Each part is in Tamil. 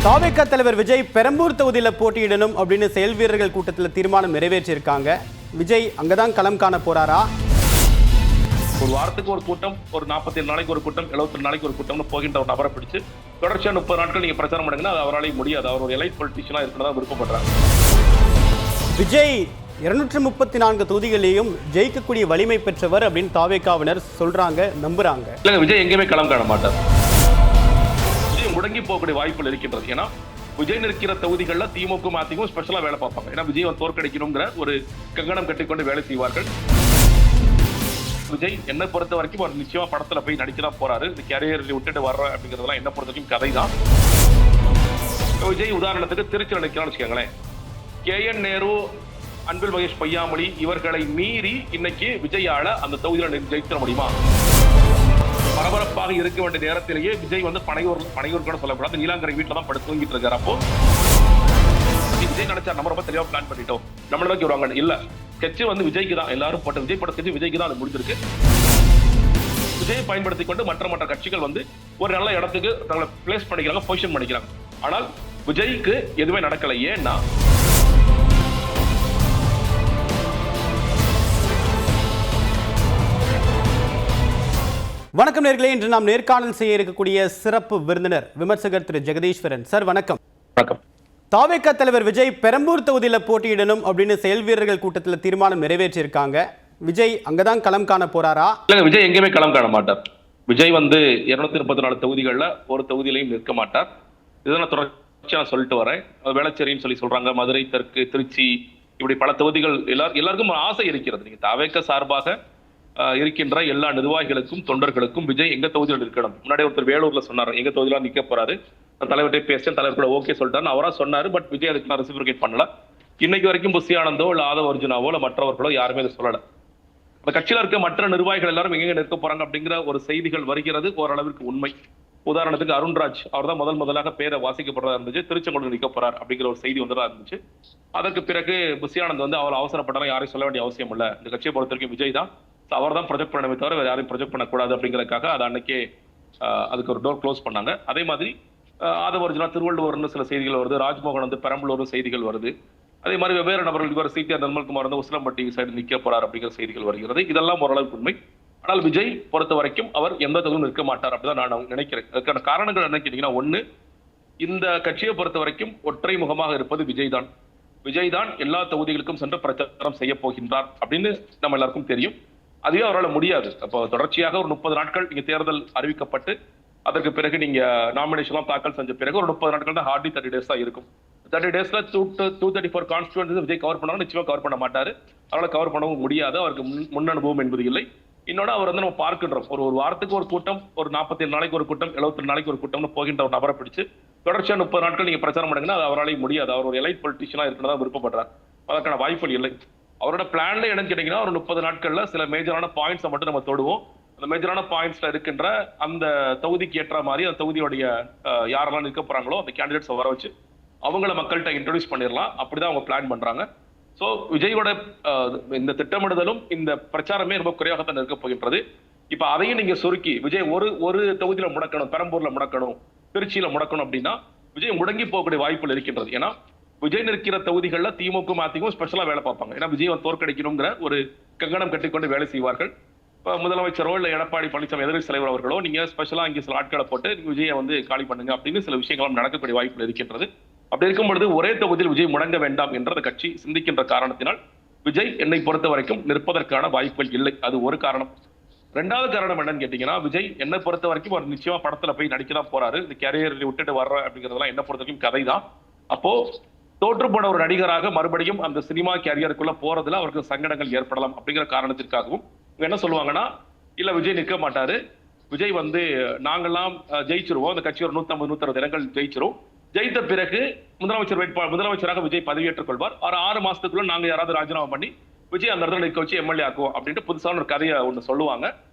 தாவேகா தலைவர் விஜய் பெரம்பூர் தொகுதியில் போட்டியிடணும் அப்படின்னு செயல் வீரர்கள் கூட்டத்தில் தீர்மானம் நிறைவேற்றியிருக்காங்க. விஜய் அங்கதான் களம் காண போறாரா? ஒரு வாரத்துக்கு ஒரு கூட்டம், ஒரு 47 நாளைக்கு ஒரு கூட்டம், 72 நாளைக்கு ஒரு கூட்டம்னு போகின்ற ஒரு நபரை பிடிச்சு தொடர்ச்சியா 30 நாட்கள் நீங்க பிரச்சாரம் பண்ணுங்கன்னா அது அவராலே முடியாது. அவர் ஒரு எலைட் பொலிட்டிஷியனா இருக்கணும் விருப்பப்படுறாங்க. விஜய் 234 தொகுதிகளையும் ஜெயிக்கக்கூடிய வலிமை பெற்றவர் அப்படின்னு தாவேகாவினர் சொல்றாங்க, நம்புறாங்க. இல்லைங்க, விஜய் எங்கேயுமே களம் காண மாட்டார். விஜய் முடங்கி போகக்கூடிய வாய்ப்புகள் இருக்கின்றது. ஏன்னா விஜய் நிற்கிற தொகுதிகளில் திமுக அதிமுக ஸ்பெஷலா வேலை பார்ப்பாங்க. ஏன்னா விஜய் தோற்கடிக்கணுங்கிற ஒரு கங்கணம் கட்டிக்கொண்டு வேலை செய்வார்கள். விஜய் என்னை பொறுத்த வரைக்கும் அவர் நிச்சயமா படத்துல போய் நடிக்கலாம் போறாரு. இந்த கேரியர் விட்டுட்டு வர்றேன் அப்படிங்கிறதெல்லாம் என்ன பொறுத்த வரைக்கும் கதை தான். விஜய் உதாரணத்துக்கு திருச்சியில் நிற்கிறான்னு வச்சுக்கோங்களேன். KN நேரு, அன்பில் மகேஷ் பொய்யாமொழி இவர்களை மீறி இன்னைக்கு விஜயால அந்த தொகுதியில் ஜெயிச்சிட முடியுமா? பரபரப்பாக இருக்க வேண்டிய நேரத்திலேயே விஜய் பனையூர் கூட சொல்லக்கூடாது, நீலாங்கரை வீட்டில் தான் படுத்து தூங்கிட்டு இருக்காரு. அப்போ விஜய் நினைச்சா நம்ம ரொம்ப தெளிவா பிளான் பண்ணிட்டோம், நம்மள நோக்கி வருவாங்க. இல்ல, ஸ்கெட்ச் விஜய்க்கு தான், எல்லாரும் போட்ட விஜய் பட ஸ்கெட்ச் விஜய்க்கு தான் அது முடிஞ்சிருக்கு. விஜய் பயன்படுத்தி கொண்டு மற்ற கட்சிகள் ஒரு நல்ல இடத்துக்கு தங்களை பிளேஸ் பண்ணிக்கிறாங்க, பொசிஷன் பண்ணிக்கிறாங்க. ஆனால் விஜய்க்கு எதுவுமே நடக்கல. ஏன்னா வணக்கம் நேர்களே, இன்று நாம் நேர்காணல் செய்ய இருக்கக்கூடிய சிறப்பு விருந்தினர் விமர்சகர் திரு ஜெகதீஸ்வரன் சார். வணக்கம். வணக்கம். தாவேகா தலைவர் விஜய் பெரம்பூர் தொகுதியில் போட்டியிடணும் அப்படின்னு செயல் வீரர்கள் கூட்டத்தில் தீர்மானம் நிறைவேற்றியிருக்காங்க. விஜய் அங்கதான் களம் காண போறாரா? இல்ல, விஜய் எங்கேயுமே களம் காண மாட்டார். விஜய் 234 தொகுதிகளில் ஒரு தொகுதியிலையும் நிற்க மாட்டார். இதெல்லாம் தொடர்ச்சியா நான் சொல்லிட்டு வரேன். வேளச்சேரின்னு சொல்றாங்க, மதுரை தெற்கு, திருச்சி, இப்படி பல தொகுதிகள் எல்லாருக்கும் ஆசை இருக்கிறது. நீங்க தாவேகா சார்பாக இருக்கின்ற எல்லா நிர்வாகிகளுக்கும் தொண்டர்களுக்கும் விஜய் எங்க தொகுதியில் இருக்கணும். முன்னாடி ஒருத்தர் வேலூர்ல சொன்னார், எங்க தொகுதியில நிக்க போறாரு, தலைவர்கிட்ட பேச தலைவர் கூட ஓகே சொல்லிட்டாரு, அவரா சொன்னாரு. பட் விஜய் அதுக்கு ரெசிபிகேட் பண்ணல. இன்னைக்கு வரைக்கும் புஷி ஆனந்தோ இல்ல ஆதவ அர்ஜுனாவோ இல்ல மற்றவர்களோ யாருமே அதை சொல்லல. அந்த கட்சியில இருக்க மற்ற நிர்வாகிகள் எல்லாரும் எங்க நிற்க போறாங்க அப்படிங்கிற ஒரு செய்திகள் வருகிறது, ஓரளவிற்கு உண்மை. உதாரணத்துக்கு அருண்ராஜ், அவர் தான் முதலாக பேரை வாசிக்கப்படுறதா இருந்துச்சு, திருச்செங்கோடு நிற்க போறார் அப்படிங்கிற ஒரு செய்தி வந்ததா இருந்துச்சு. அதற்கு பிறகு புஷி ஆனந்த் அவர் அவசரப்பட்டாலும் யாரையும் சொல்ல வேண்டிய அவசியம் இல்லை, இந்த கட்சியை பொறுத்த வரைக்கும் விஜய் தான், அவர் தான் ப்ரொஜெக்ட் பண்ணவே தவிர வேற யாரையும் ப்ரொஜெக்ட் பண்ணக்கூடாது அப்படிங்கிறதுக்காக அது அன்னைக்கே அதுக்கு ஒரு டோர் க்ளோஸ் பண்ணாங்க. அதே மாதிரி ஆதவ அர்ஜுனா திருவள்ளுவர்னு சில செய்திகள் வருது, ராஜ்மோகன் பெரம்பலூர் செய்திகள் வருது. அதே மாதிரி வெவ்வேறு நபர்கள் இவர் CTR நிர்மல்குமார் உசிலம்பட்டி சைடு நிற்க போறார் அப்படிங்கிற செய்திகள் வருகிறது. இதெல்லாம் ஓரளவுக்கு உண்மை. ஆனால் விஜய் பொறுத்த வரைக்கும் அவர் எந்த தொகுதியும் நிற்க மாட்டார் அப்படிதான் நான் நினைக்கிறேன். அதுக்கான காரணங்கள் என்ன கேட்டீங்கன்னா, ஒண்ணு, இந்த கட்சியை பொறுத்த வரைக்கும் ஒற்றை முகமாக இருப்பது விஜய் தான். விஜய் தான் எல்லா தொகுதிகளுக்கும் சென்று பிரச்சாரம் செய்ய போகின்றார் அப்படின்னு நம்ம எல்லாருக்கும் தெரியும். அதுவே அவரால் முடியாது. அப்போ தொடர்ச்சியாக ஒரு 30 நாட்கள் நீங்க தேர்தல் அறிவிக்கப்பட்டு அதற்கு பிறகு நீங்க நாமினேஷன் தாக்கல் செஞ்ச பிறகு ஒரு 30 நாட்கள் தான், ஹார்ட்லி 30 டேஸ் தான் இருக்கும். 30 டேஸ்ல 234 கான்ஸ்டிட்யூன்சி விஜய் கவர் பண்ணாலும் நிச்சயமா கவர் பண்ண மாட்டாரு. அவரால் கவர் பண்ணவும் முடியாது, அவருக்கு முன் அனுபவம் என்பது இல்லை. இன்னொன்று, அவர் நம்ம பார்க்கின்றோம், ஒரு வாரத்துக்கு ஒரு கூட்டம், ஒரு 47 நாளைக்கு ஒரு கூட்டம், 72 நாளைக்கு ஒரு கூட்டம்னு போகின்ற ஒரு நபரை பிடிச்சு தொடர்ச்சியா 30 நாட்கள் நீங்க பிரச்சாரம் பண்ணுங்கன்னா அது அவராலே முடியாது. அவர் ஒரு எலைட் பொலிட்டிஷியனா இருக்கணும் தான் விருப்பப்படுறார். அதற்கான வாய்ப்புகள் இல்லை. அவரோட பிளான்ல என்னன்னு கேட்டீங்கன்னா, ஒரு 30 நாட்கள்ல சில மேஜரான பாயிண்ட்ஸை மட்டும் நம்ம தொடுவோம். அந்த மேஜரான பாயிண்ட்ஸ்ல இருக்கின்ற அந்த தொகுதிக்கு ஏற்ற மாதிரி அந்த தொகுதியோடைய யாரெல்லாம் நிற்க போறாங்களோ அந்த கேண்டிடேட்ஸ் வர வச்சு அவங்கள மக்கள்கிட்ட இன்ட்ரோடியூஸ் பண்ணிடலாம். அப்படிதான் அவங்க பிளான் பண்றாங்க. ஸோ விஜயோட இந்த திட்டமிடுதலும் இந்த பிரச்சாரமே ரொம்ப குறைவாகத்தான் இருக்க போகின்றது. இப்ப அதையும் நீங்க சுருக்கி விஜய் ஒரு தொகுதியில முடக்கணும், பெரம்பூர்ல முடக்கணும், திருச்சியில முடக்கணும் அப்படின்னா விஜய் முடங்கி போகக்கூடிய வாய்ப்புகள் இருக்கின்றது. ஏன்னா விஜய் நிற்கிற தொகுதிகளில் திமுக அதிமுக ஸ்பெஷலா வேலை பார்ப்பாங்க. ஏன்னா விஜய் தோற்கடிக்கணுங்கிற ஒரு கங்கணம் கட்டிக்கொண்டு வேலை செய்வார்கள். இப்போ முதலமைச்சரோ இல்ல எடப்பாடி பழனிசாமி எதிர்க்கட்சி தலைவர் அவர்களோ நீங்க ஸ்பெஷலா இங்கே சில ஆட்களை போட்டு விஜயை காலி பண்ணுங்க அப்படின்னு சில விஷயங்களும் நடக்கக்கூடிய வாய்ப்புகள் இருக்கின்றது. அப்படி இருக்கும் பொழுது ஒரே தொகுதியில் விஜய் முடங்க வேண்டாம் என்ற கட்சி சிந்திக்கின்ற காரணத்தினால் விஜய் என்னை பொறுத்த வரைக்கும் நிற்பதற்கான வாய்ப்புகள் இல்லை. அது ஒரு காரணம். ரெண்டாவது காரணம் என்னன்னு கேட்டீங்கன்னா, விஜய் என்னை பொறுத்த வரைக்கும் அவர் நிச்சயமா படத்துல போய் நடிக்கலாம் போறாரு. இந்த கேரியர் விட்டுட்டு வர்றேன் அப்படிங்கிறதெல்லாம் என்ன பொறுத்த வரைக்கும் கதை தான். அப்போ தோற்று போன ஒரு நடிகராக மறுபடியும் அந்த சினிமா கேரியருக்குள்ள போறதுல அவருக்கு சங்கடங்கள் ஏற்படலாம் அப்படிங்கிற காரணத்திற்காகவும் என்ன சொல்லுவாங்கன்னா, இல்ல விஜய் நிற்க மாட்டாரு, விஜய் நாங்கெல்லாம் ஜெயிச்சிருவோம், அந்த கட்சி ஒரு 150-160 இடங்கள் ஜெயிச்சிரும், ஜெயித்த பிறகு முதலமைச்சராக விஜய் பதவியேற்றுக் கொள்வார், 6 மாசத்துக்குள்ள நாங்க யாராவது ராஜினாமா பண்ணி விஜய் அந்த இடத்துல நிற்க வச்சு எம்எல்ஏ ஆக்குவோம் அப்படின்ட்டு புதுசான ஒரு கதையை ஒண்ணு சொல்லுவாங்க.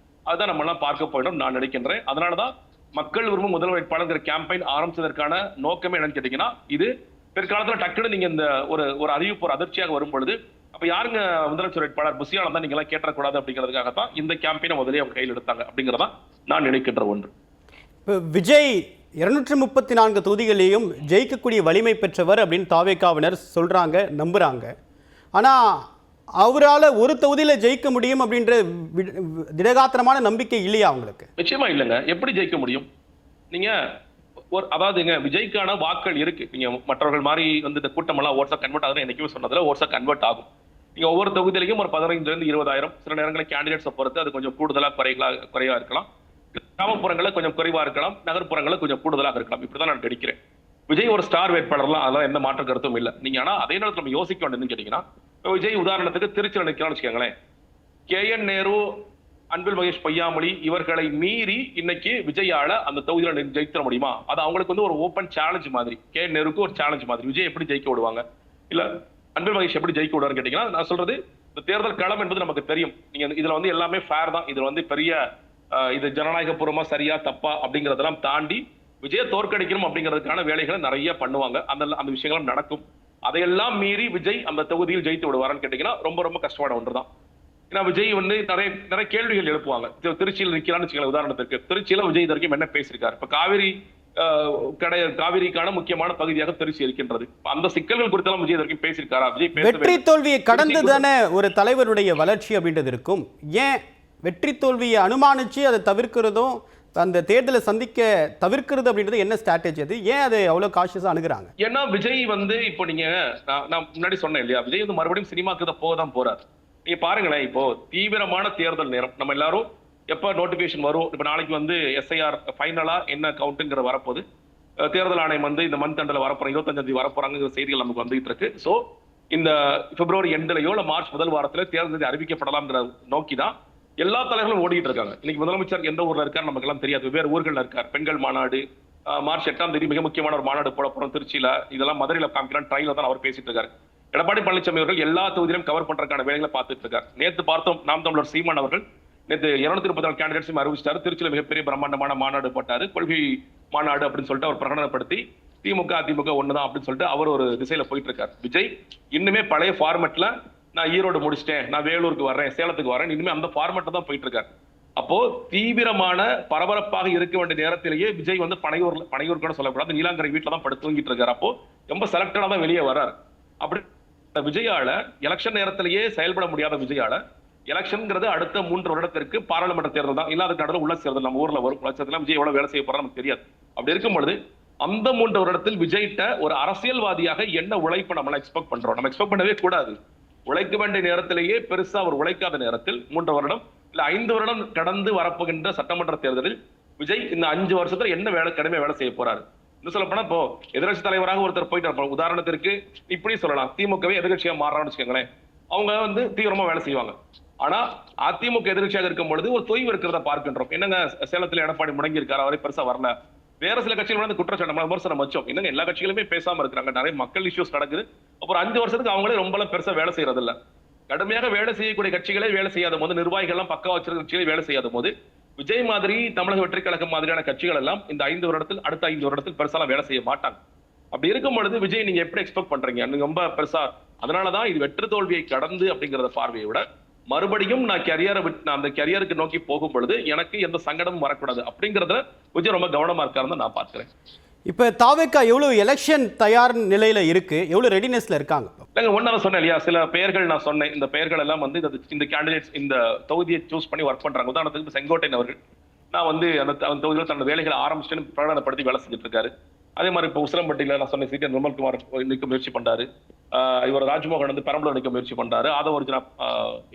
அதுதான் நம்ம எல்லாம் பார்க்க போயிடும் நான் நினைக்கின்றேன். அதனாலதான் மக்கள் விரும்பும் முதல் வேட்பாளர் கேம்பெயின் ஆரம்பிச்சதற்கான நோக்கமே என்னன்னு கேட்டீங்கன்னா, இது பிற்காலத்துல டக்குனு நீங்க இந்த ஒரு அறிவிப்பு ஒரு அதிர்ச்சியாக வரும் பொழுது அப்ப யாருங்க முதலமைச்சர் வேட்பாளர் புஷி ஆனந்த் நீங்க எல்லாம் கேட்டக்கூடாது அப்படிங்கிறதுக்காக தான் இந்த கேம்பெயினை முதலே அவங்க கையில் எடுத்தாங்க அப்படிங்கிறதா நான் நினைக்கின்ற ஒன்று. விஜய் 234 தொகுதிகளையும் ஜெயிக்கக்கூடிய வலிமை பெற்றவர் அப்படின்னு தாவேக்காவினர் சொல்றாங்க, நம்புறாங்க. ஆனா அவரால் ஒரு தொகுதியில ஜெயிக்க முடியும் அப்படின்ற திடகாத்திரமான நம்பிக்கை இல்லையா அவங்களுக்கு? நிச்சயமா இல்லைங்க. எப்படி ஜெயிக்க முடியும்? நீங்க அதாவதுங்க, விஜய்க்கான வாக்கள் இருக்கு. நீங்க மற்றவர்கள் மாதிரி வந்து இந்த கூட்டம் எல்லாம் ஓட்ஸா கன்வெர்ட் ஆகுதுன்னு என்னைக்குமே சொன்னதுல ஓட்ஸா கன்வெர்ட் ஆகும். நீங்க ஒவ்வொரு தொகுதியிலையும் ஒரு 15,000 to 20,000, சில நேரங்களில் கேண்டிடேட்ஸை பொறுத்து அது கொஞ்சம் கூடுதலா குறைவா இருக்கலாம். கிராமப்புறங்களில் கொஞ்சம் குறைவா இருக்கலாம், நகர்ப்புறங்களில் கொஞ்சம் கூடுதலாக இருக்கலாம். இப்படிதான் நான் நினைக்கிறேன். விஜய் ஒரு ஸ்டார் வேட்பாளர்லாம், அதெல்லாம் எந்த மாற்று கருத்தும் இல்லை. நீங்க ஆனா அதே நேரத்தில் நம்ம யோசிக்க வேண்டியதுன்னு கேட்டீங்கன்னா, விஜய் உதாரணத்துக்கு திருச்சியில் நிற்கிறான்னு வச்சுக்கோங்களேன். KN நேரு, அன்பில் மகேஷ் பொய்யாமொழி இவர்களை மீறி இன்னைக்கு விஜயால அந்த தொகுதியில ஜெயித்திட முடியுமா? அது அவங்களுக்கு வந்து ஒரு ஓப்பன் சேலஞ்ச் மாதிரி. KN நேருக்கு ஒரு சேலஞ்ச் மாதிரி. விஜய் எப்படி ஜெயிக்க விடுவாங்க, இல்ல அன்பில் மகேஷ் எப்படி ஜெயிக்க விடுவாருன்னு கேட்டீங்கன்னா, நான் சொல்றது இந்த தேர்தல் களம் என்பது நமக்கு தெரியும். நீங்க இதுல வந்து எல்லாமே ஃபேர் தான். இதுல வந்து பெரிய இது ஜனநாயகபூர்வமா சரியா தப்பா அப்படிங்கறதெல்லாம் தாண்டி விஜய தோற்கடிக்கணும் அப்படிங்கிறதுக்கான வேலைகளை நிறைய பண்ணுவாங்க. அந்த விஷயங்களும் நடக்கும். அதையெல்லாம் மீறி விஜய் அந்த தொகுதியில் ஜெயித்து விடுவாரான்னு கேட்டீங்கன்னா ரொம்ப ரொம்ப கஷ்டமான ஒன்றுதான். ஏன்னா விஜய் வந்து நிறைய கேள்விகள் எழுப்புவாங்க. திருச்சியில் நிற்கிறான்னு வச்சுக்கோங்க. உதாரணத்துக்கு திருச்சியில விஜய் இது வரைக்கும் என்ன பேசியிருக்காரு? இப்ப காவிரிக்கான முக்கியமான பகுதியாக திருச்சி இருக்கின்றது. அந்த சிக்கல்கள் குறித்தெல்லாம் விஜய் இது வரைக்கும் பேசியிருக்காரா? விஜய் வெற்றி தோல்வியை கடந்து தானே ஒரு தலைவருடைய வளர்ச்சி அப்படின்றது இருக்கும். ஏன் வெற்றி தோல்வியை அனுமானிச்சு அதை தவிர்க்கிறதும், அந்த தேர்தலை சந்திக்க தவிர்க்கிறது அப்படின்றது என்ன ஸ்ட்ராட்டஜி? அது ஏன் அதை அவ்வளவு காஷியஸா அணுகுறாங்க? ஏன்னா விஜய் வந்து இப்போ நீங்க நான் முன்னாடி சொன்னேன் இல்லையா, விஜய் வந்து மறுபடியும் சினிமாக்கு போகதான் போறாரு. நீங்க பாருங்களேன், இப்போ தீவிரமான தேர்தல் நேரம். நம்ம எல்லாரும் எப்ப நோட்டிபிகேஷன் வரும், இப்ப நாளைக்கு வந்து SIR ஃபைனலா என்ன கவுண்ட்ங்கிற வரப்போது, தேர்தல் ஆணையம் வந்து இந்த மந்த் எண்டில் வரப்போறாங்க, 25ஆம் தேதி வரப்போறாங்கிற செய்திகள் நமக்கு வந்துகிட்டு இருக்கு. சோ இந்த பிப்ரவரி எண்ட்லயோ இல்ல மார்ச் முதல் வாரத்துல தேர்தல் அறிவிக்கப்படலாம்ங்கிற நோக்கிதான் எல்லா தலைவர்களும் ஓடிட்டு இருக்காங்க. இன்னைக்கு முதலமைச்சர் எந்த ஊர்ல இருக்காரு நமக்கு எல்லாம் தெரியாது, வெவ்வேறு ஊர்கள்ல இருக்கார். பெண்கள் மாநாடு மார்ச் 8ஆம் தேதி மிக முக்கியமான ஒரு மாநாடு போட போறோம் திருச்சியில, இதெல்லாம் மதுரையில காமிக்கலாம் ட்ரைல தான் அவர் பேசிட்டு இருக்காரு. எடப்பாடி பழனிசாமி அவர்கள் எல்லா தொகுதியிலும் கவர் பண்றதுக்கான வேலைகளை பார்த்துட்டு இருக்காரு. நேற்று பார்த்தோம், நாம் தமிழர் சீமான் அவர்கள் நேற்று 234 கேண்டிடேட்ஸும் அறிவிச்சிட்டாரு. திருச்சியில மிகப்பெரிய பிரம்மாண்டமான மாநாடு போட்டாரு. கொள்கை மாநாடு அப்படின்னு சொல்லிட்டு அவர் பிரகடனப்படுத்தி திமுக அதிமுக ஒண்ணுதான் அப்படின்னு சொல்லிட்டு அவர் ஒரு திசையில போயிட்டு இருக்காரு. விஜய் இன்னுமே பழைய ஃபார்மெட்ல நான் ஈரோடு முடிச்சிட்டேன், நான் வேலூருக்கு வர்றேன், சேலத்துக்கு வரேன், இனிமே அந்த ஃபார்மெட்ல தான் போயிட்டு இருக்காரு. அப்போ தீவிரமான பரபரப்பாக இருக்க வேண்டிய நேரத்திலேயே விஜய் வந்து பனையூர் கூட சொல்லக்கூடாது, நீலாங்கரை வீட்டுல தான் படுத்து தூங்கிட்டு இருக்காரு. அப்போ ரொம்ப செலக்டடா தான் வெளியே வர்றாரு. அப்படி விஜயால எலெக்ஷன் நேரத்திலேயே செயல்பட முடியாத விஜயால எலெக்ஷன்ங்கிறது அடுத்த 3 வருடத்திற்கு பாராளுமன்ற தேர்தல் தான். இல்லாத கடல உள்ள தேர்தல் நம்ம ஊர்ல வரும். லட்சத்துல விஜய் எவ்வளவு வேலை செய்ய போறாரு நமக்கு தெரியாது. அப்படி இருக்கும் பொழுது அந்த 3 வருடத்தில் விஜய்கிட்ட ஒரு அரசியல்வாதியாக என்ன உழைப்பு நம்ம எக்ஸ்பெக்ட் பண்றோம்? நம்ம எக்ஸ்பெக்ட் பண்ணவே கூடாது. உழைக்க வேண்டிய நேரத்திலேயே பெருசா அவர் உழைக்காத நேரத்தில் 3 வருடம் இல்ல 5 வருடம் கடந்து வரப்போகின்ற சட்டமன்ற தேர்தலில் விஜய் இந்த 5 வருஷத்துல என்ன கடுமையா வேலை செய்ய போறாரு? இன்னும் சொல்ல போனா இப்போ எதிர்கட்சி தலைவராக ஒருத்தர் போயிட்டு இருப்பாங்க. உதாரணத்திற்கு இப்படி சொல்லலாம், திமுகவே எதிர்கட்சியா மாறான்னு வச்சுக்கோங்களேன். அவங்க வந்து தீவிரமா வேலை செய்வாங்க. ஆனா அதிமுக எதிர்கட்சியாக இருக்கும் பொழுது ஒரு தொய்வு இருக்கிறத பார்க்கின்றோம். என்னங்க சேலத்துல எடப்பாடி முடங்கி இருக்காரு, அவரே பெருசா வரல. வேற சில கட்சிகள் வந்து குற்றச்சாட்டு விமர்சனம் வச்சோம். என்னங்க எல்லா கட்சிகளுமே பேசாம இருக்கிறாங்க, நிறைய மக்கள் இஷ்யூஸ் நடக்குது. அப்புறம் 5 வருஷத்துக்கு அவங்களே ரொம்ப பெருசா வேலை செய்யறது இல்ல. கடுமையாக வேலை செய்யக்கூடிய கட்சிகளே வேலை செய்யாத போது, நிர்வாகிகள் எல்லாம் பக்கா வச்சிருக்க கட்சிகளே வேலை செய்யாத போது, விஜய் மாதிரி தமிழக வெற்றி கழகம் மாதிரியான கட்சிகள் எல்லாம் இந்த 5 வருடத்தில் அடுத்த 5 வருடத்தில் பெருசாலாம் வேலை செய்ய மாட்டாங்க. அப்படி இருக்கும் பொழுது விஜய் நீங்க எப்படி எக்ஸ்பெக்ட் பண்றீங்க? ரொம்ப பெருசா. அதனாலதான் இது வெற்றி தோல்வியை கடந்து அப்படிங்கறத பார்வையை விட மறுபடியும் நான் அந்த கரியருக்கு நோக்கி போகும் பொழுது எனக்கு எந்த சங்கடமும் வரக்கூடாது அப்படிங்கறத விஜய் ரொம்ப கவனமா இருக்காருன்னு நான் பார்க்கிறேன். இப்ப தாவேக்கா எவ்வளவு எலெக்ஷன் தயார் நிலையில இருக்கு, எவ்வளவு ரெடினஸ்ல இருக்காங்க? ஒன்னு சொன்னேன் இல்லையா, சில பெயர்கள் நான் சொன்னேன். இந்த பெயர்கள் எல்லாம் வந்து இந்த கேண்டிடேட்ஸ் இந்த தொகுதியை சூஸ் பண்ணி ஒர்க் பண்றாங்க. உதாரணத்துக்கு செங்கோட்டையன் அவர்கள் நான் வந்து அந்த தொகுதியில் தன்னோட வேலைகளை ஆரம்பிச்சுட்டு பிரகடனப்படுத்தி வேலை செஞ்சுட்டு இருக்காரு. அதே மாதிரி இப்போ உசிலம்பட்டியில நான் சொன்ன சீக்கிரம் நிர்மல்குமார் நிற்க முயற்சி பண்றாரு. இவர் ராஜ்மோகன் வந்து பெரம்பலூர் நிற்க முயற்சி பண்றாரு. ஆதவர்ஜுனா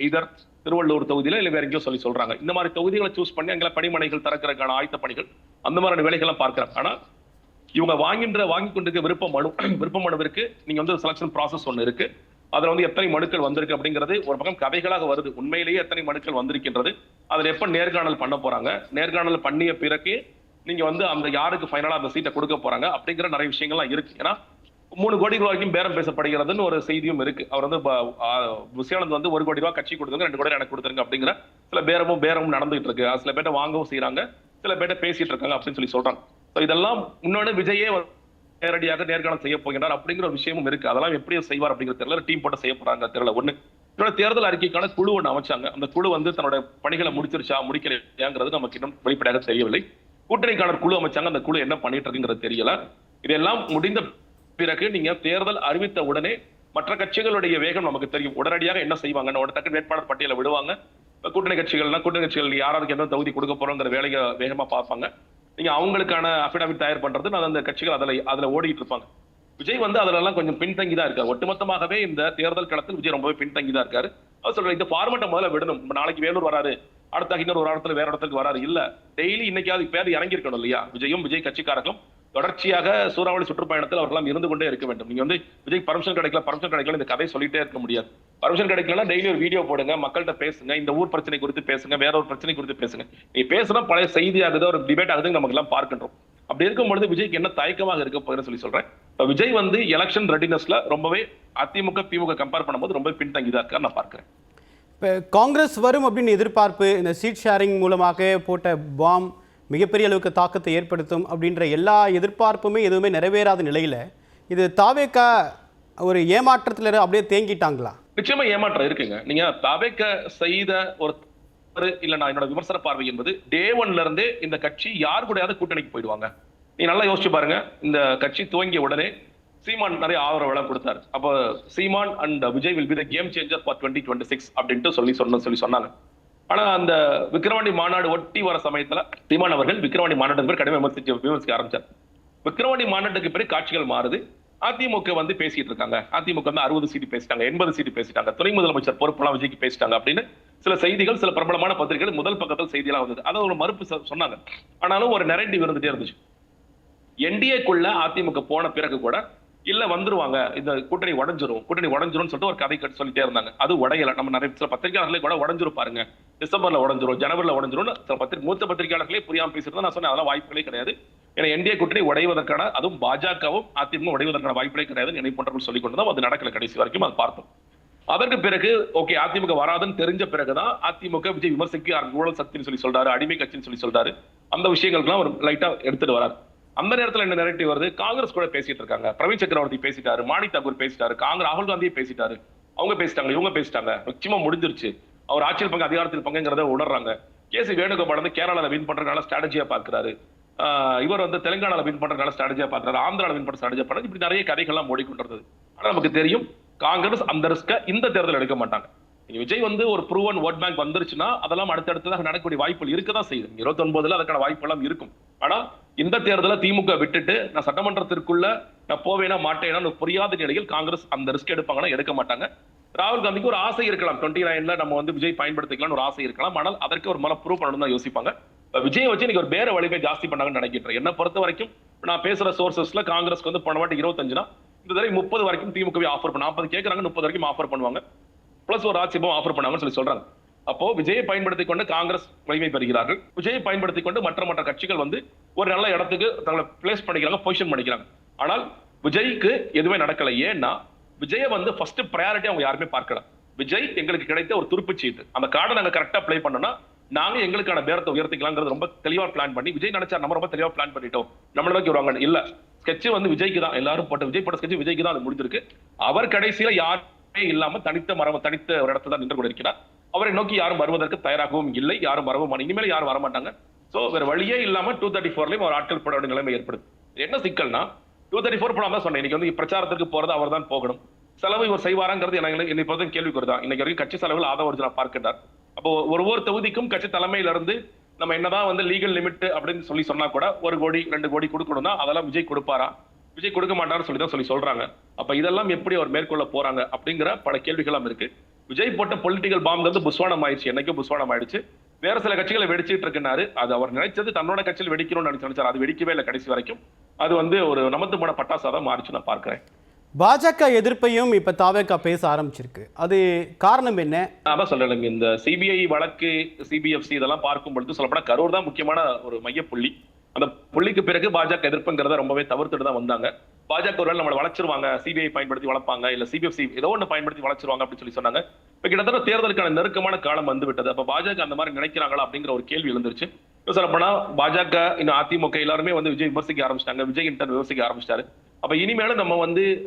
இதர் திருவள்ளூர் தொகுதியில இல்ல வேற எங்கேயோ சொல்றாங்க. இந்த மாதிரி தொகுதிகளை சூஸ் பண்ணி அங்கே பணிமனைகள் திறக்கிறதுக்கான ஆயத்த பணிகள் அந்த மாதிரியான வேலைகள்லாம் பார்க்கிறாங்க. ஆனா இவங்க வாங்கி கொண்டிருக்க விருப்ப மனுவிற்கு நீங்க வந்து செலக்ஷன் ப்ராசஸ் ஒண்ணு இருக்கு. அதுல வந்து எத்தனை மனுக்கள் வந்திருக்கு அப்படிங்கிறது ஒரு பக்கம் கதைகளாக வருது. உண்மையிலேயே எத்தனை மனுக்கள் வந்திருக்கின்றது, அதுல எப்ப நேர்காணல் பண்ண போறாங்க, நேர்காணல் பண்ணிய பிறகு நீங்க வந்து அந்த யாருக்கு ஃபைனலா அந்த சீட்டை கொடுக்க போறாங்க அப்படிங்கிற நிறைய விஷயங்கள்லாம் இருக்கு. ஏன்னா 3 கோடி ரூபாய்க்கும் பேரம் பேசப்படுகிறதுன்னு ஒரு செய்தியும் இருக்கு. அவர் வந்து விசயானந்த் வந்து 1 கோடி ரூபாய் கட்சி கொடுத்துருங்க, 2 கோடி எனக்கு கொடுத்துருங்க அப்படிங்கிற சில பேரமும் நடந்துட்டு இருக்கு. சில பேர்ட்ட வாங்கவும் செய்யறாங்க, சில பேர்ட்ட பேசிட்டு இருக்காங்க அப்படின்னு சொல்றாங்க. இதெல்லாம் முன்னோட விஜயே நேரடியாக நேர்காணல் செய்ய போகிறார் அப்படிங்கிற ஒரு விஷயமும் இருக்கு. அதெல்லாம் எப்படி செய்வார் அப்படிங்கிற தெரியல. டீம் போட்டு செய்ய போறாங்க தெரியல. இன்னொரு தேர்தல் அறிக்கைக்கான குழு ஒன்று அமைச்சாங்க. அந்த குழு வந்து தன்னோட பணிகளை முடிச்சிருச்சா முடிக்கலையாங்கிறது நமக்கு இன்னும் வெளிப்படையாக தெரியவில்லை. கூட்டணிக்கான குழு அமைச்சாங்க, அந்த குழு என்ன பண்ணிட்டு இருக்குங்கிறது தெரியல. இதெல்லாம் முடிந்த பிறகு நீங்க தேர்தல் அறிவித்த உடனே மற்ற கட்சிகளுடைய வேகம் நமக்கு தெரியும். உடனடியாக என்ன செய்வாங்க, ஒரு டக்கு வேட்பாளர் பட்டியலை விடுவாங்க. கூட்டணி கட்சிகள் யாராருக்கு என்ன தொகுதி கொடுக்க போறோங்கிற வேலையை வேகமா பார்ப்பாங்க. நீங்க அவங்களுக்கான அபிடாவிட் தயார் பண்றது அந்த கட்சிகள் அதுல ஓடிட்டு இருப்பாங்க. விஜய் வந்து அதுல எல்லாம் கொஞ்சம் பின்தங்கி தான் இருக்காரு. ஒட்டுமொத்தமாகவே இந்த தேர்தல் களத்தில் விஜய் ரொம்பவே பின்தங்கி தான் இருக்காரு. அவர் சொல்ற இந்த ஃபார்மேட்டை முதல்ல விடணும். நாளைக்கு வேலூர் வராரு, அடுத்த இன்னொரு ஒரு இடத்துல வேற இடத்துக்கு வராரு இல்ல, டெய்லி இன்னைக்காவது பேர் இறங்கி இருக்கணும் இல்லையா? விஜயும் விஜய் கட்சிக்காரர்களும் தொடர்ச்சியாக சூறாவளி சுற்றுப்பயணத்தில் அவர்களாம் இருந்து கொண்டே இருக்க வேண்டும். நீங்க வந்து விஜய் பர்மிஷன் கிடைக்கல இந்த கதை சொல்லிட்டே இருக்க முடியாது. பர்மிஷன் கிடைக்கலன்னா டெய்லி ஒரு வீடியோ போடுங்க, மக்கள்கிட்ட பேசுங்க, இந்த ஊர் பிரச்சனை குறித்து பேசுங்க, வேற ஒரு பிரச்சனை குறித்து பேசுங்க. நீ பேசுனா பழைய செய்தி ஆகுது, ஒரு டிபேட் ஆகுது, நமக்கு எல்லாம் பார்க்கின்றோம். அப்படி இருக்கும் பொழுது விஜய்க்கு என்ன தயக்கமாக இருக்க போகுதுன்னு சொல்லி சொல்றேன். விஜய் வந்து எலெக்ஷன் ரெடினஸ்ல ரொம்பவே அதிமுக திமுக கம்பேர் பண்ணும்போது ரொம்ப பின்தங்கிதான் இருக்காரு நான் பார்க்கிறேன். இப்போ காங்கிரஸ் வரும் அப்படின்னு எதிர்பார்ப்பு, இந்த சீட் ஷேரிங் மூலமாக போட்ட பாம் மிகப்பெரிய அளவுக்கு தாக்கத்தை ஏற்படுத்தும் அப்படின்ற எல்லா எதிர்பார்ப்புமே எதுவுமே நிறைவேறாத நிலையில் இது தாவேக்கா ஒரு ஏமாற்றத்தில் அப்படியே தேங்கிட்டாங்களா? நிச்சயமா ஏமாற்றம் இருக்குங்க. நீங்க தாவேக்கா செய்த ஒரு இல்ல, நான் என்னோட விமர்சன பார்வை என்பது டே ஒன்ல இருந்தே இந்த கட்சி யார் கூடயாவது கூட்டணிக்கு போயிடுவாங்க. நீ நல்லா யோசிச்சு பாருங்க. இந்த கட்சி துவங்கிய உடனே சீமான் நிறைய ஆதரவு எல்லாம் கொடுத்தாரு. அப்ப Seeman and Vijay will be the game changer for 2026 அப்படின்ட்டு சொல்லி சொன்னாங்க. ஆனா அந்த விக்கிரவாண்டி மாநாடு ஒட்டி வர சமயத்துல சீமான் அவர்கள் விக்கிரவாண்டி மாநாட்டுக்கு பிறகு கடுமை விமர்சிக்க ஆரம்பிச்சார். விக்கிரவாண்டி மாநாட்டுக்கு பிறகு காட்சிகள் மாறுது. அதிமுக வந்து பேசிட்டு இருக்காங்க. அதிமுக வந்து 60 சீட்டு பேசிட்டாங்க, 80 சீட்டு பேசிட்டாங்க, துணை முதலமைச்சர் பொறுப்பெல்லாம் விஜய்க்கு பேசிட்டாங்க அப்படின்னு சில செய்திகள் சில பிரபலமான பத்திரிகைகள் முதல் பக்கத்தில் செய்தியெல்லாம் வந்தது. அதை ஒரு மறுப்பு சொன்னாங்க. ஆனாலும் ஒரு நரேட்டிவ் இருந்துட்டே இருந்துச்சு. என்டிஏக்குள்ள அதிமுக போன பிறகு கூட இல்ல வந்துருவாங்க, இந்த கூட்டணி உடஞ்சிரும் சொல்லிட்டு ஒரு கதை சொல்லிட்டே இருந்தாங்க. அது உடையல. நம்ம நிறைய சில பத்திரிகையாளர்களே கூட உடஞ்சிரும் பாருங்க, டிசம்பர்ல உடஞ்சிரும், ஜனவரில உடஞ்சிரும் சில மூத்த பத்திரிகையாளர்களே புரியாம பேசிட்டு நான் சொன்னேன். அதெல்லாம் வாய்ப்புகளே கிடையாது. ஏன்னா என்டிஏ கூட்டணி உடைவதற்கான, அதுவும் பாஜகவும் அதிமுக உடைவதற்கான வாய்ப்புகளே கிடையாது. என்னை போன்றவர்கள் சொல்லிக் கொண்டுதான் அது நடக்கல. கடைசி வரைக்கும் அது பார்த்தோம். அதற்கு பிறகு ஓகே அதிமுக வராதுன்னு தெரிஞ்ச பிறகுதான் அதிமுக விஜய் விமர்சிக்க ஊழல் சக்தின்னு சொல்லி சொல்றாரு, அடிமை கட்சின்னு சொல்லி சொல்றாரு. அந்த விஷயங்களுக்கெல்லாம் ஒரு லைட்டா எடுத்துட்டு வராரு. அந்த நேரத்தில் என்ன நரேட்டிவ் வருது, காங்கிரஸ் கூட பேசிட்டு இருக்காங்க, பிரவீன் சக்கரவர்த்தி பேசிட்டாரு, மாணிக் தாக்கூர் பேசிட்டாரு, ராகுல் காந்தியே பேசிட்டாரு, அவங்க பேசிட்டாங்க, இவங்க பேசிட்டாங்க, நிச்சயமா முடிஞ்சிருச்சு, அவர் ஆட்சியில் பங்கு அதிகாரத்தில் பங்குங்கிறத உணர்றாங்க. கேசி வேணுகோபால் வந்து கேரளால வின் பண்றதுனால ஸ்ட்ராட்டஜியா பாக்குறாரு, இவர் வந்து தெலுங்கானால வின் பண்றதுனால ஸ்ட்ராட்டஜியா பாக்குறாரு, ஆந்திரால வின் பண்ற ஸ்ட்ராட்டஜியா பாக்குறாரு. இப்படி நிறைய கதைகள்லாம் ஓடிக்கொண்டிருந்தது. ஆனா நமக்கு தெரியும் காங்கிரஸ் அந்த ரிஸ்க இந்த தேர்தல் எடுக்க மாட்டாங்க. விஜய் வந்து ஒரு ப்ரூவன் ஓட் பேங்க் வந்துருச்சுன்னா அதெல்லாம் அடுத்தடுத்ததாக நடக்கக்கூடிய வாய்ப்புகள் இருக்கதான் செய்யுது. 29ல அதுக்கான வாய்ப்பு எல்லாம் இருக்கும். ஆனா இந்த தேர்தலை திமுக விட்டுட்டு நான் சட்டமன்றத்திற்குள்ள நான் போவேனா மாட்டேனா புரியாத நிலையில் காங்கிரஸ் அந்த ரிஸ்க் எடுப்பாங்கன்னா எடுக்க மாட்டாங்க. ராகுல் காந்திக்கு ஒரு ஆசை இருக்கலாம், 29ல நம்ம வந்து விஜய் பயன்படுத்திக்கலாம் ஒரு ஆசை இருக்கலாம். ஆனால் அதற்கு ஒரு மன ப்ரூவ் பண்ணணும் தான் யோசிப்பாங்க. விஜய் வச்சு இன்னைக்கு ஒரு பேர வலிமை ஜாஸ்தி பண்ணாங்கன்னு நினைக்கிறேன். என்ன பொறுத்த வரைக்கும் நான் பேசுற சோர்சஸ்ல காங்கிரஸ்க்கு வந்து போன வாட்டி 25னா இந்த தடவை 30 வரைக்கும் திமுகவே ஆஃபர் பண்ண 40 கேட்கறாங்க, 30 வரைக்கும் ஆஃபர் பண்ணுவாங்க, பிளஸ் ஒரு ராஜ்யசபா ஆஃபர் பண்ணாங்கன்னு சொல்றாங்க. அப்போ விஜயை பயன்படுத்திக் கொண்டு காங்கிரஸ் வலிமை பெறுகிறார்கள். விஜயை பயன்படுத்திக் கொண்டு மற்ற கட்சிகள் வந்து ஒரு நல்ல இடத்துக்கு தங்களை பிளேஸ் பண்ணிக்கிறாங்க, பொசிஷன் பண்ணிக்கிறாங்க. ஆனால் விஜய்க்கு எதுவுமே நடக்கல. ஏன்னா விஜய வந்து ஃபர்ஸ்ட் பிரையாரிட்டி அவங்க யாருமே பார்க்கல. விஜய் எங்களுக்கு கிடைத்த ஒரு துருப்பு சீட்டு, அந்த கார்டை நாங்க கரெக்டா பிளே பண்ணோம்னா நாங்க எங்களுக்கான பேரத்தை உயர்த்திக்கலாம்ங்கிறது ரொம்ப தெளிவா பிளான் பண்ணி விஜய் நினைச்சா நம்ம ரொம்ப தெளிவா பிளான் பண்ணிட்டோம், நம்மள நோக்கி வருவாங்க. இல்ல, ஸ்கெட்ச் வந்து விஜய்க்கு தான், எல்லாரும் போட்ட விஜய் போட்ட ஸ்கெட்ச் விஜய்க்கு தான் அது முடிஞ்சிருக்கு. அவர் கடைசியில யாருமே இல்லாம தனித்த ஒரு இடத்துல தான் நின்று கொண்டிருக்கிறார். அவரை நோக்கி யாரும் வருவதற்கு தயாராகவும் இல்லை, யாரும் வரவும் இனிமேல் யாரும் வரமாட்டாங்க. சோ வேற வழியே இல்லாம 234லயும் ஒரு ஆட்கள் போட வேண்டிய நிலைமை ஏற்படுது. என்ன சிக்கல்னா 234 போடாம சொன்னேன். இன்னைக்கு வந்து பிரச்சாரத்துக்கு போறது அவர் தான் போகணும், செலவு இவர் செய்வாராங்கிறது என்னை பொறுத்த கேள்விக்கு வருதான். இன்னைக்கு வரைக்கும் கட்சி செலவில் ஆதரவு பார்க்கின்றார். அப்போ ஒவ்வொரு தொகுதிக்கும் கட்சி தலைமையில இருந்து நம்ம என்னதான் வந்து லீகல் லிமிட் அப்படின்னு சொன்னா கூட 1 கோடி 2 கோடி கொடுக்கணும்னா அதெல்லாம் விஜய் கொடுப்பாரா? விஜய் கொடுக்க மாட்டாருன்னு சொல்லி சொல்றாங்க. அப்ப இதெல்லாம் எப்படி அவர் மேற்கொள்ள போறாங்க அப்படிங்கிற பல கேள்விகளும் இருக்கு. விஜய் போட்ட பொலிட்டிக்கல் பாம்ங்கிறது புஸ்வானம் ஆயிடுச்சு, என்னைக்கும் புஸ்வானம் ஆயிடுச்சு. வேற சில கட்சிகளை வெடிச்சிட்டு இருக்காரு. அது அவர் நினைச்சது தன்னோட கட்சியில் வெடிக்கணும்னு நினைச்சாரு, அது வெடிக்கவே இல்லை கடைசி வரைக்கும். அது வந்து ஒரு நமத்து போன பட்டாசாதான் மாறிச்சு நான் பார்க்கிறேன். பாஜக எதிர்ப்பையும் இப்ப தாவேகா பேச ஆரம்பிச்சிருக்கு. அது காரணம் என்ன? அதான் சொல்றேன், இந்த சிபிஐ வழக்கு, சிபிஎஃப்சி இதெல்லாம் பார்க்கும் பொழுது சொல்லப்போனா கரூர் தான் முக்கியமான ஒரு மையப்புள்ளி. அந்த புள்ளிக்கு பிறகு பாஜக எதிர்ப்புங்கிறத ரொம்பவே தவிர்த்துட்டு தான் வந்தாங்க. பாஜக ஒருவேளை நம்மளை வளர்ச்சிருவாங்க, சிபிஐ பயன்படுத்தி வளர்ப்பாங்க, இல்ல சிபிஎஃப்சி ஏதோ ஒன்று பயன்படுத்தி வளர்ச்சிருவாங்க அப்படின்னு சொன்னாங்க. இப்ப கிட்டத்தட்ட தேர்தலுக்கான நெருக்கமான காலம் வந்து விட்டது. அப்ப பாஜக அந்த மாதிரி நினைக்கிறாங்களா அப்படிங்கிற ஒரு கேள்வி எழுந்துருச்சு. சொல்லப்போனா பாஜக இன்னும் அதிமுக எல்லாருமே வந்து விஜய் விமர்சிக்க ஆரம்பிச்சிட்டாங்க, விஜய் இன்டர் விமர்சிக்க ஆரம்பிச்சிட்டாரு. அப்ப இனிமேலும்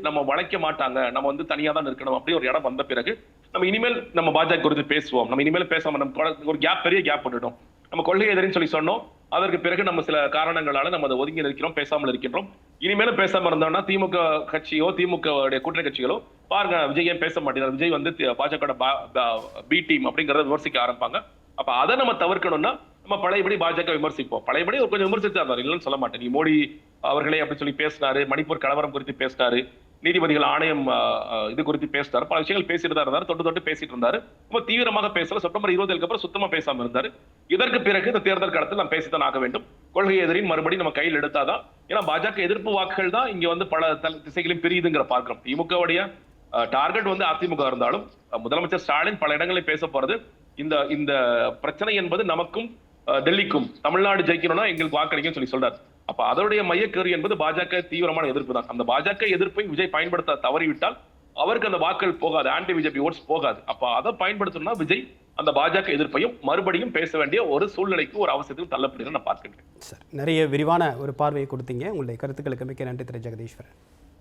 நம்ம வளைக்க மாட்டாங்க, நம்ம வந்து தனியா தான் இருக்கணும் அப்படி ஒரு இடம் வந்த பிறகு நம்ம இனிமேல் நம்ம பாஜக குறித்து பேசுவோம், நம்ம இனிமேல் பேசாம நம்ம ஒரு பெரிய கேப் விட்டுட்டோம். நம்ம கொள்கை எதிரின்னு சொல்லி சொன்னோம், அதற்கு பிறகு நம்ம சில காரணங்களால நம்ம அதை ஒதுங்கி இருக்கிறோம், பேசாமல் இருக்கின்றோம். இனிமேலும் பேசாம இருந்தோம்னா திமுக கட்சியோ திமுக கூட்டணி கட்சிகளோ பாருங்க விஜய் ஏன் பேச மாட்டேங்கிறார், விஜய் வந்து பாஜக பி டீம் அப்படிங்கறத விமர்சிக்க ஆரம்பிப்பாங்க. அப்ப அதை நம்ம தவிர்க்கணும்னா நம்ம பழையபடி பாஜக விமர்சிப்போம். பழையபடி ஒரு கொஞ்சம் விமர்சித்து இருந்தார், இல்லைன்னு சொல்ல மாட்டேன். நீ மோடி அவர்களே அப்படி சொல்லி பேசினாரு, மணிப்பூர் கலவரம் குறித்து பேசினாரு, நீதிபதிகள் ஆணையம் இது குறித்து பேசினாரு, பல விஷயங்கள் பேசிட்டு தான் இருந்தாரு, தொட்டு பேசிட்டு இருந்தாரு. ரொம்ப தீவிரமாக பேசல. செப்டம்பர் 20 அப்புறம் சுத்தமா பேசாம இருந்தாரு. இதற்கு பிறகு இந்த தேர்தல் காலத்தில் நாம் பேசித்தான் ஆக வேண்டும். கொள்கை எதிரின் மறுபடியும் நம்ம கையில் எடுத்தாதான், ஏன்னா பாஜக எதிர்ப்பு வாக்குகள் தான் இங்க வந்து பல திசைகளையும் பிரியுதுங்கிற பார்க்கிறோம். திமுகவுடைய டார்கெட் வந்து அதிமுக இருந்தாலும் முதலமைச்சர் ஸ்டாலின் பல இடங்களில் பேச போறது இந்த இந்த பிரச்சனை என்பது நமக்கும் டெல்லிக்கும், தமிழ்நாடு ஜெயிக்கணும்னா எங்களுக்கு வாக்களிக்கும் சொல்லி சொல்றாரு. அப்ப அதனுடைய மையக்கரு என்பது பாஜக தீவிரமான எதிர்ப்பு தான். அந்த பாஜக எதிர்ப்பை விஜய் பயன்படுத்த தவறிவிட்டால் அவருக்கு அந்த வாக்கள் போகாது, ஆன்டி பிஜேபி ஓட்ஸ் போகாது. அப்ப அதை பயன்படுத்தணும்னா விஜய் அந்த பாஜக எதிர்ப்பையும் மறுபடியும் பேச வேண்டிய ஒரு சூழ்நிலைக்கு, ஒரு அவசியத்துக்கு தள்ளப்படுகிறது நான் பார்க்கிறேன். சார், நிறைய விரிவான ஒரு பார்வையை கொடுத்தீங்க. உங்களுடைய கருத்துக்களுக்கு மிக்க நன்றி திரு ஜெகதீஸ்வரன்.